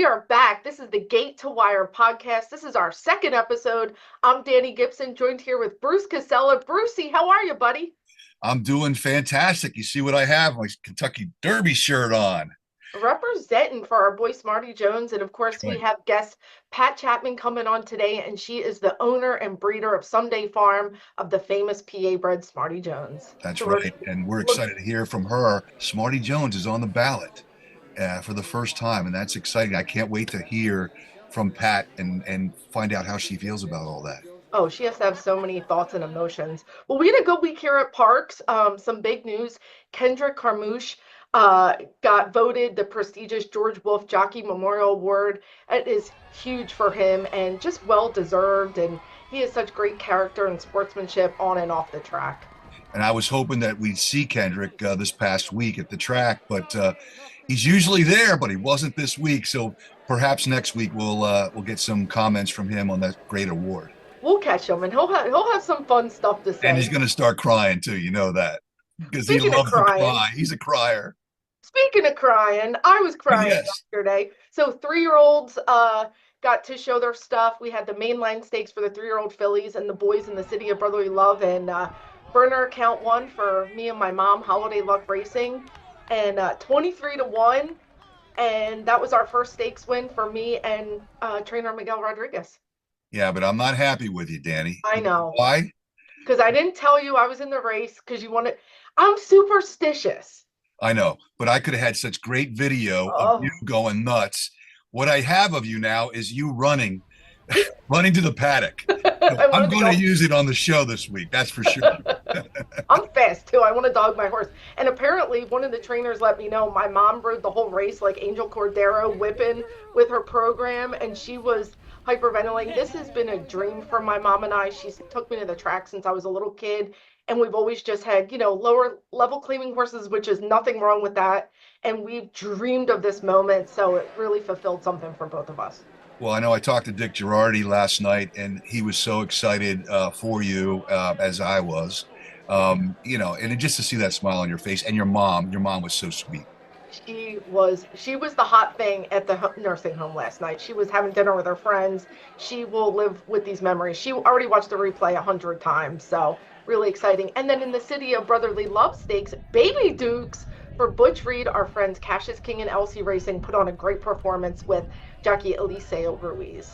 are back. This is the Gate to Wire podcast. This is our second episode. I'm Dani Gibson, joined here with Bruce Casella. Brucey, how are you, buddy? I'm doing fantastic. You see what I have? My Kentucky Derby shirt on. Representing for our boy Smarty Jones. And of course, we Right. have guest Pat Chapman coming on today, and she is the owner and breeder of Someday Farm of the famous PA bred Smarty Jones. That's So we're right. And we're look, excited to hear from her. Smarty Jones is on the ballot for the first time, and that's exciting. I can't wait to hear from Pat and find out how she feels about all that. Oh, she has to have so many thoughts and emotions. Well, we had a good week here at Parks. Some big news. Kendrick Carmouche got voted the prestigious George Wolfe Jockey Memorial Award. It is huge for him and just well deserved. And he has such great character and sportsmanship on and off the track. And I was hoping that we'd see Kendrick this past week at the track, but he's usually there, but he wasn't this week. So perhaps next week we'll get some comments from him on that great award. We'll catch him, and he'll have some fun stuff to And say. he's going to start crying too. You know that because he Speaking of loves to crying, cry. He's a crier. Speaking of crying, I was crying Yes. yesterday. So 3-year-olds got to show their stuff. We had the mainline stakes for the 3-year-old fillies and the boys in the City of Brotherly Love, and burner account won for me and my mom, Holiday Luck Racing, and 23-1. And that was our first stakes win for me and trainer Miguel Rodriguez. Yeah, but I'm not happy with you, Dani. I know, Why? because I didn't tell you I was in the race because you wanted. I'm superstitious. I know, but I could have had such great video of you Oh, going nuts. What I have of you now is you running, running to the paddock. So I I'm wanted to going go. to use it on the show this week. That's for sure. I'm fast too. I want to dog my horse. And apparently, one of the trainers let me know my mom rode the whole race like Angel Cordero whipping with her program, and she was hyperventilating. This has been a dream for my mom and I. She's took me to the track since I was a little kid, and we've always just had, lower level claiming horses, which is nothing wrong with that. And we've dreamed of this moment, so it really fulfilled something for both of us. Well, I know I talked to Dick Girardi last night, and he was so excited for you as I was. And just to see that smile on your face, and your mom was so sweet. She was the hot thing at the nursing home last night. She was having dinner with her friends. She will live with these memories. She already watched the replay 100 times, so really exciting. And then in the City of Brotherly Love Stakes, Baby Dukes for Butch Reed, our friends Cassius King and Elsie Racing put on a great performance with Jackie Eliseo Ruiz.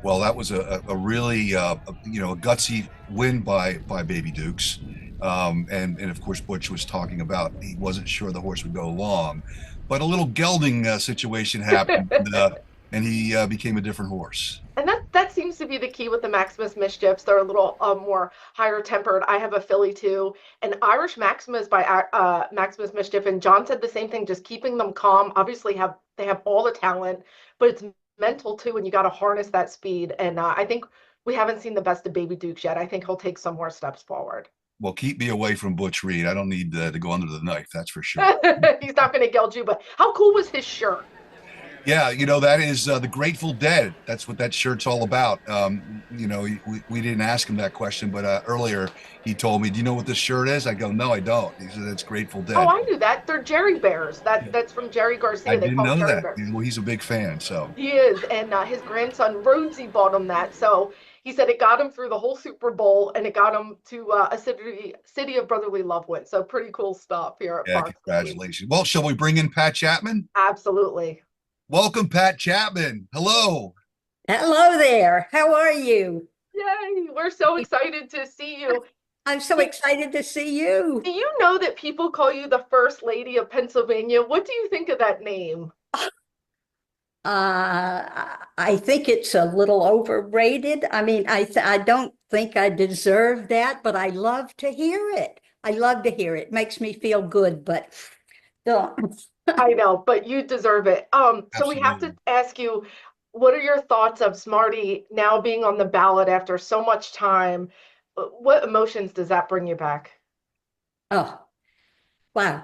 Well, that was a really a gutsy win by Baby Dukes, and of course Butch was talking about he wasn't sure the horse would go long, but a little gelding situation happened, and he became a different horse. And that seems to be the key with the Maximus Mischiefs. They're a little more higher tempered. I have a filly too, and Irish Maximus by Maximus Mischief. And John said the same thing, just keeping them calm. Obviously, they have all the talent, but it's mental too, and you got to harness that speed. And I think we haven't seen the best of Baby Dukes yet. I think he'll take some more steps forward. Well, keep me away from Butch Reed. I don't need to go under the knife. That's for sure. He's not going to geld you, but how cool was his shirt? Yeah, that is the Grateful Dead. That's what that shirt's all about. We didn't ask him that question, but earlier he told me, "Do you know what this shirt is?" I go, "No, I don't." He said, "It's Grateful Oh, Dead." I knew that. They're Jerry Bears. That's from Jerry I Garcia. They didn't call them know Jerry that. Bears. Well, he's a big fan, so. He is, and his grandson Rhodesy bought him that. So he said it got him through the whole Super Bowl, and it got him to a city of brotherly love win. So pretty cool stuff here at Yeah, Parks. congratulations. Well, shall we bring in Pat Chapman? Absolutely. Welcome, Pat Chapman. Hello. Hello there. How are you? Yay! We're so excited to see you. I'm so excited to see you. Do you know that people call you the First Lady of Pennsylvania? What do you think of that name? I think it's a little overrated. I mean, I don't think I deserve that, but I love to hear it. I love to hear it. Makes me feel good, but uh, I know, but you deserve it. So we have to Absolutely. ask you, what are your thoughts of Smarty now being on the ballot after so much time? What emotions does that bring you back? oh, wow.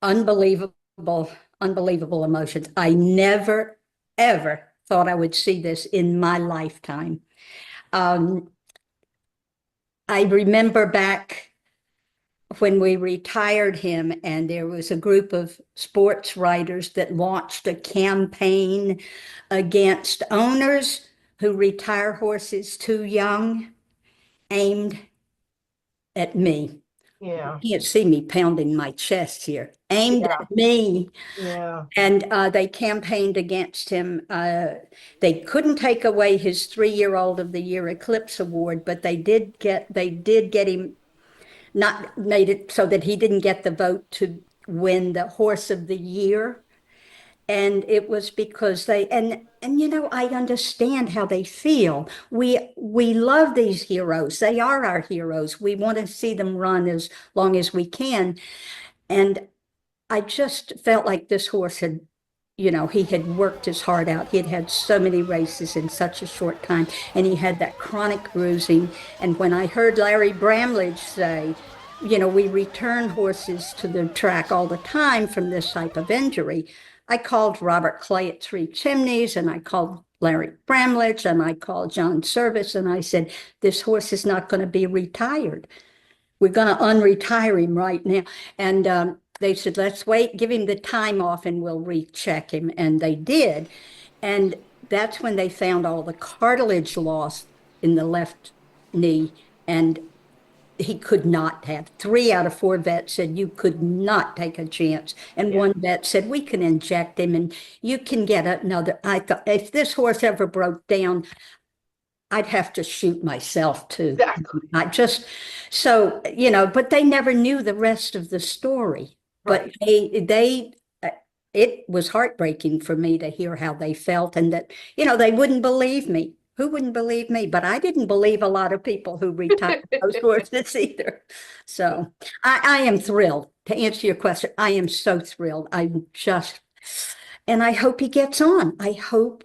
Unbelievable, unbelievable emotions. I never, ever thought I would see this in my lifetime. Um, I remember back when we retired him, and there was a group of sports writers that launched a campaign against owners who retire horses too young, aimed at me. Yeah. You can't see me pounding my chest here, aimed Yeah. at me. Yeah. And they campaigned against him. They couldn't take away his 3-year-old of the year Eclipse Award, but they did get him, not made it so that he didn't get the vote to win the horse of the year. And it was because and I understand how they feel. We love these heroes. They are our heroes. We want to see them run as long as we can. And I just felt like this horse had, he had worked his heart out. He had had so many races in such a short time, and he had that chronic bruising. And when I heard Larry Bramlage say, we return horses to the track all the time from this type of injury, I called Robert Clay at Three Chimneys, and I called Larry Bramlage, and I called John Service, and I said, this horse is not going to be retired. We're going to unretire him right now. And they said, let's wait, give him the time off, and we'll recheck him. And they did. And that's when they found all the cartilage loss in the left knee. And he could not have. 3 out of 4 vets said you could not take a chance. And Yeah. one vet said, we can inject him and you can get another. I thought, if this horse ever broke down, I'd have to shoot myself too. Exactly. I just, so, but they never knew the rest of the story. But Right. it was heartbreaking for me to hear how they felt, and that, they wouldn't believe me. Who wouldn't believe me? But I didn't believe a lot of people who retired those horses either. So I am thrilled. To answer your question, I am so thrilled. And I hope he gets on. I hope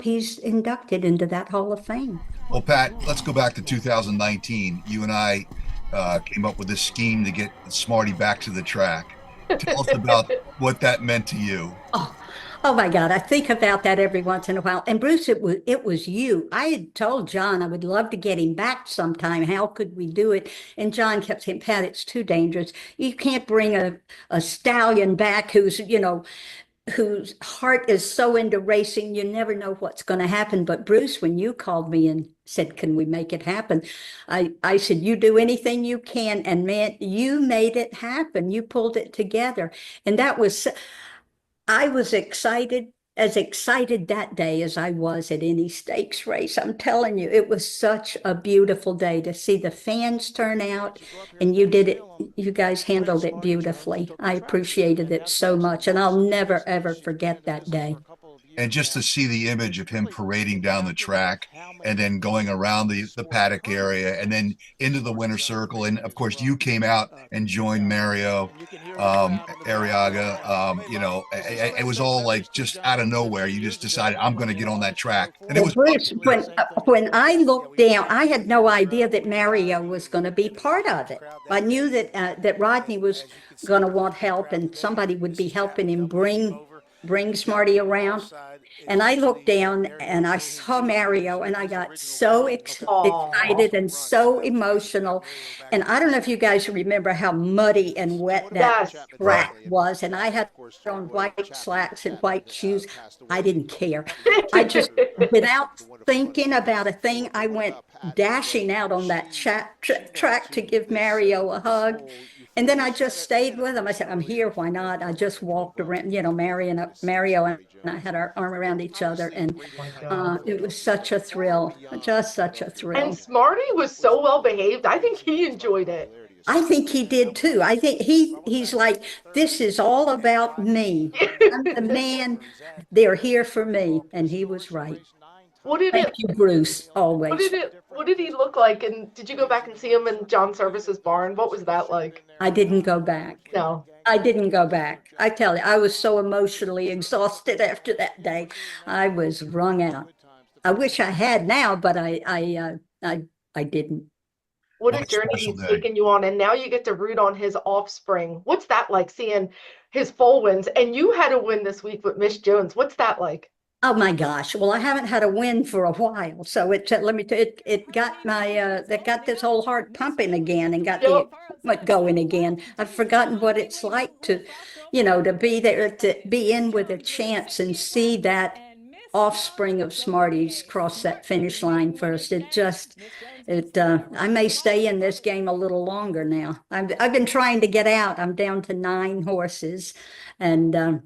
he's inducted into that Hall of Fame. Well, Pat, let's go back to 2019. You and I came up with this scheme to get Smarty back to the track. Tell us about what that meant to you. Oh my God, I think about that every once in a while. And Bruce, it was you. I had told John I would love to get him back sometime. How could we do it? And John kept saying, Pat, it's too dangerous. You can't bring a stallion back whose heart is so into racing, you never know what's going to happen. But Bruce, when you called me and said, can we make it happen? I said, you do anything you can. And man, you made it happen. You pulled it together. And I was as excited that day as I was at any stakes race. I'm telling you, it was such a beautiful day to see the fans turn out, and you did it. You guys handled it beautifully. I appreciated it so much, and I'll never, ever forget that day. And just to see the image of him parading down the track and then going around the paddock area and then into the winner's circle. And of course, you came out and joined Mario Arriaga. It was all like just out of nowhere. You just decided, I'm going to get on that track. And it Well, was Bruce, when I looked down, I had no idea that Mario was going to be part of it. I knew that Rodney was going to want help, and somebody would be helping him bring Smarty around. And I looked down and I saw Mario, and I got so excited and so emotional. And I don't know if you guys remember how muddy and wet that Yes. track was. And I had on white slacks and white shoes. I didn't care. I just, without thinking about a thing, I went dashing out on that track to give Mario a hug. And then I just stayed with him. I said, I'm here, why not? I just walked around, Mario and I had our arm around each other. And it was such a thrill, just such a thrill. And Smarty was so well behaved. I think he enjoyed it. I think he did too. I think he's like, this is all about me. I'm the man. They're here for me. And he was right. What did Thank it you, Bruce, what always. did he look like? And did you go back and see him in John Service's barn? What was that like? I didn't go back. No. I didn't go back. I tell you, I was so emotionally exhausted after that day. I was wrung out. I wish I had now, but I didn't. What What a a journey special he's day. taken you on. And now you get to root on his offspring. What's that like, seeing his foal wins? And you had a win this week with Miss Jones. What's that like? Oh my gosh. Well, I haven't had a win for a while. So let me it got my that got this whole heart pumping again and got the Yep. what going again. I've forgotten what it's like to, to be there, to be in with a chance and see that offspring of Smarties cross that finish line first. I may stay in this game a little longer now. I've been trying to get out. I'm down to 9 horses, and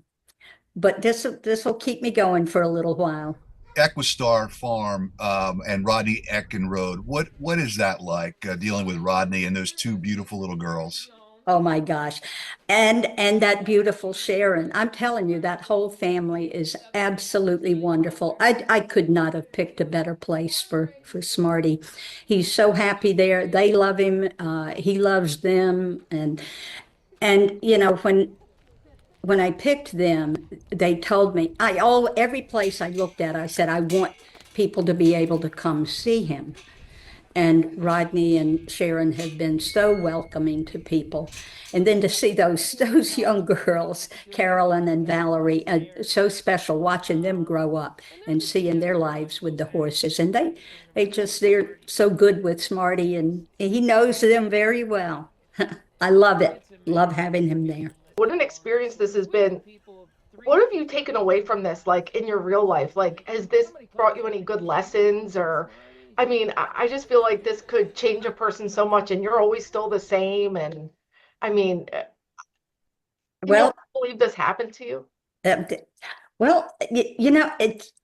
but this will keep me going for a little while. Equistar Farm and Rodney Eckenrode. What is that like dealing with Rodney and those two beautiful little girls? Oh my gosh. And that beautiful Sharon. I'm telling you, that whole family is absolutely wonderful. I could not have picked a better place for Smarty. He's so happy there. They love him. He loves them. And when I picked them, they told me every place I looked at, I said, I want people to be able to come see him. And Rodney and Sharon have been so welcoming to people. And then to see those young girls, Carolyn and Valerie, so special watching them grow up and seeing their lives with the horses. And they're so good with Smarty, and he knows them very well. I love it. Love having him there. What an experience this has been. What have you taken away from this, like in your real life? Like, has this brought you any good lessons? Or, I mean, I just feel like this could change a person so much, and you're always still the same. And I mean, can you Well, believe this happened to you? uh,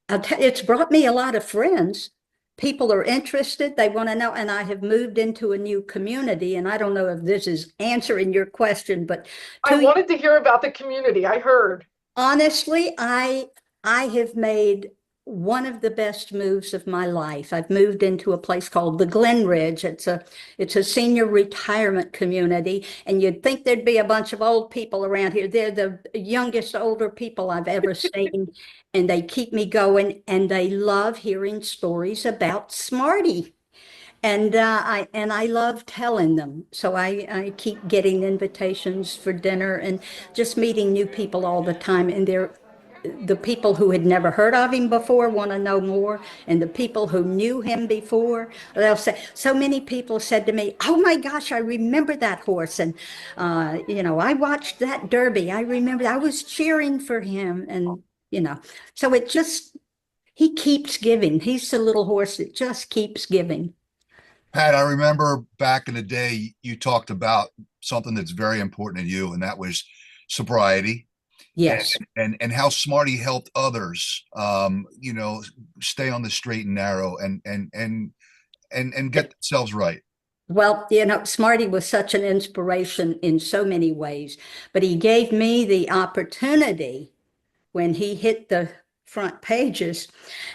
it's brought me a lot of friends. People are interested, they want to know, and I have moved into a new community. And I don't know if this is answering your question, but I to wanted to hear about the community. I heard. honestly, I have made one of the best moves of my life. I've moved into a place called the Glen Ridge. It's a senior retirement community, and you'd think there'd be a bunch of old people around here. They're the youngest older people I've ever seen, and they keep me going, and they love hearing stories about Smarty. And I love telling them. So I keep getting invitations for dinner and just meeting new people all the time. And the people who had never heard of him before want to know more. And the people who knew him before, they'll say, so many people said to me, oh my gosh, I remember that horse. And, I watched that Derby. I remember I was cheering for him. And, so he keeps giving. He's the little horse that just keeps giving. Pat, I remember back in the day, you talked about something that's very important to you, and that was sobriety and Yes. and how Smarty helped others, stay on the straight and narrow and get themselves right. Well, Smarty was such an inspiration in so many ways, but he gave me the opportunity when he hit the front pages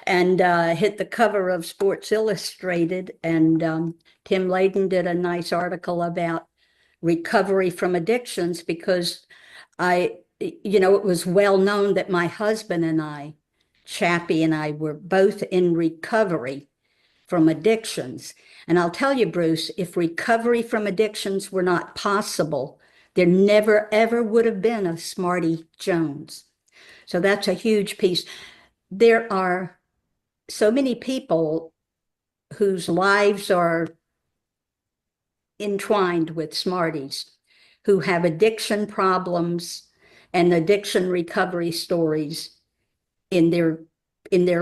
and hit the cover of Sports Illustrated. And Tim Layden did a nice article about recovery from addictions because it was well known that my husband and I, Chappie and I, were both in recovery from addictions. And I'll tell you, Bruce, if recovery from addictions were not possible, there never, ever would have been a Smarty Jones. So that's a huge piece. There are so many people whose lives are entwined with Smarties, who have addiction problems and addiction recovery stories in their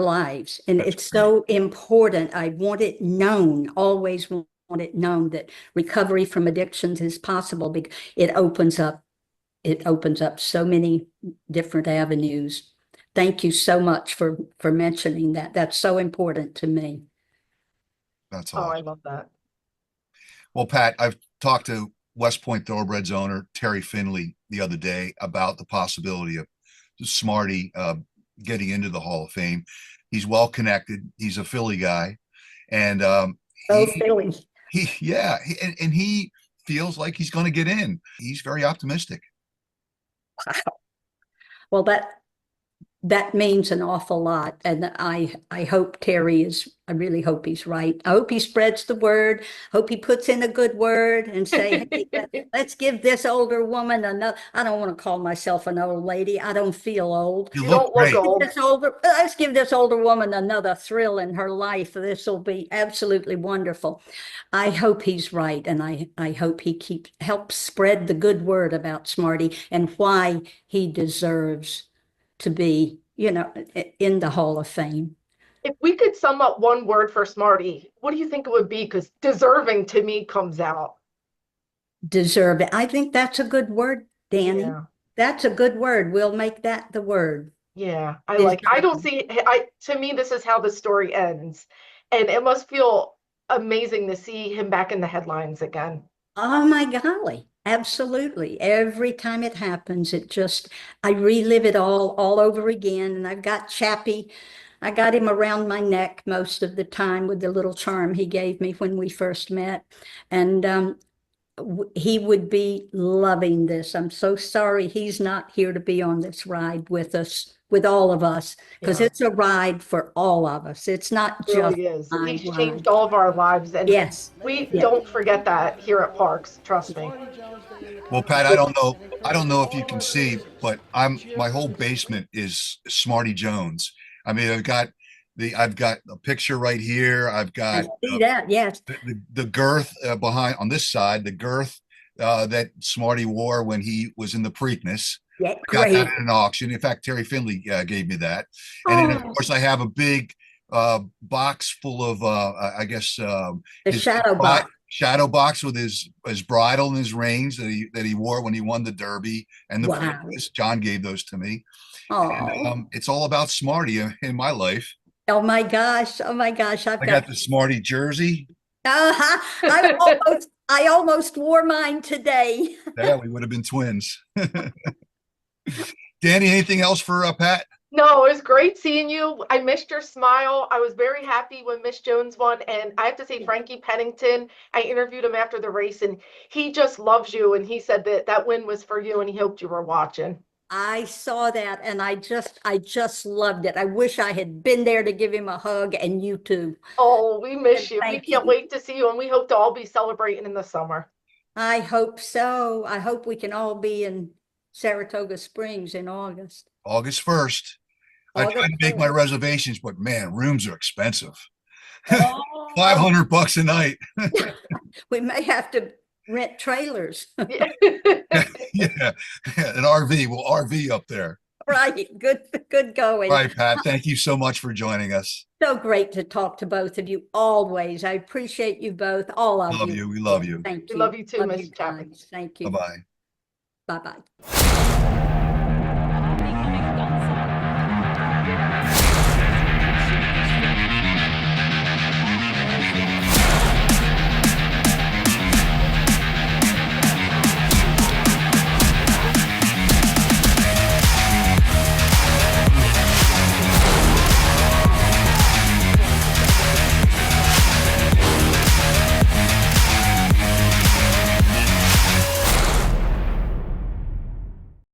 lives. And That's it's great. so important. I want it known, always want it known that recovery from addictions is possible because it opens up so many different avenues. Thank you so much for mentioning that. That's so important to me. That's Oh, I awesome. love that. Well, Pat, I've talked to West Point Thoroughbreds owner Terry Finley the other day about the possibility of Smarty getting into the Hall of Fame. He's well connected. He's a Philly guy, and Oh, he Philly. and he feels like he's going to get in. He's very optimistic. Well, that means an awful lot. And I hope I really hope he's right. I hope he spreads the word. Hope he puts in a good word and say, hey, let's give this older woman another. I don't want to call myself an old lady. I don't feel old. You You look don't look great. old. Let's give this older woman another thrill in her life. This will be absolutely wonderful. I hope he's right, and I hope he helps spread the good word about Smarty and why he deserves to be, in the Hall of Fame. If we could sum up one word for Smarty, what do you think it would be? Because deserving to me comes out. Deserve it. I think that's a good word, Dani. Yeah. That's a good word. We'll make that the word. Yeah. I don't Deserve. see, to me, this is how the story ends. And it must feel amazing to see him back in the headlines again. Oh my golly. Absolutely. Every time it happens, I relive it all over again. And I've got Chappie. I got him around my neck most of the time with the little charm he gave me when we first met. And he would be loving this. I'm so sorry he's not here to be on this ride with us, with all of us, because Yeah, it's a ride for all of us. It's not it just really is. my He's ride. changed all of our lives, and Yes. we Yeah. don't forget that here at Parks. Trust me. Well, Pat, I don't know if you can see, but my whole basement is Smarty Jones. I mean, I've got a picture right here. I've I got see that. Yes. the girth behind on this side, the girth that Smarty wore when he was in the Preakness. Yeah. I got that Great. at an auction. In fact, Terry Finley gave me that. And then, of Oh, course, I have a big box full of, I guess, the his shadow box. shadow box with his bridle and his reins that he wore when he won the Derby and the Wow. Preakness. John gave those to me. And Oh. it's all about Smarty in my life. Oh my gosh. Oh my gosh. I got the Smarty jersey. I almost wore mine today. Yeah, we would have been twins. Dani, anything else for Pat? No, it was great seeing you. I missed your smile. I was very happy when Miss Jones won. And I have to say, Frankie Pennington, I interviewed him after the race, and he just loves you. And he said that that win was for you, and he hoped you were watching. I saw that and I just loved it. I wish I had been there to give him a hug, and you too. Oh, we miss And you. We thank can't you. wait to see you, and we hope to all be celebrating in the summer. I hope so. I hope we can all be in Saratoga Springs in August. August 1st. I tried August to make my 1st. reservations, but man, rooms are expensive. Oh, $500 a night. we may have to rent trailers. Yeah. Yeah, an RV. We'll RV up there. Right. Good All going. right, Pat. Thank you so much for joining us. So great to talk to both of you always. I appreciate you both, all of Love you. you. We love you. Thank We you. love you too, Love Miss you Chapman. guys. Thank Bye you. bye. Bye-bye.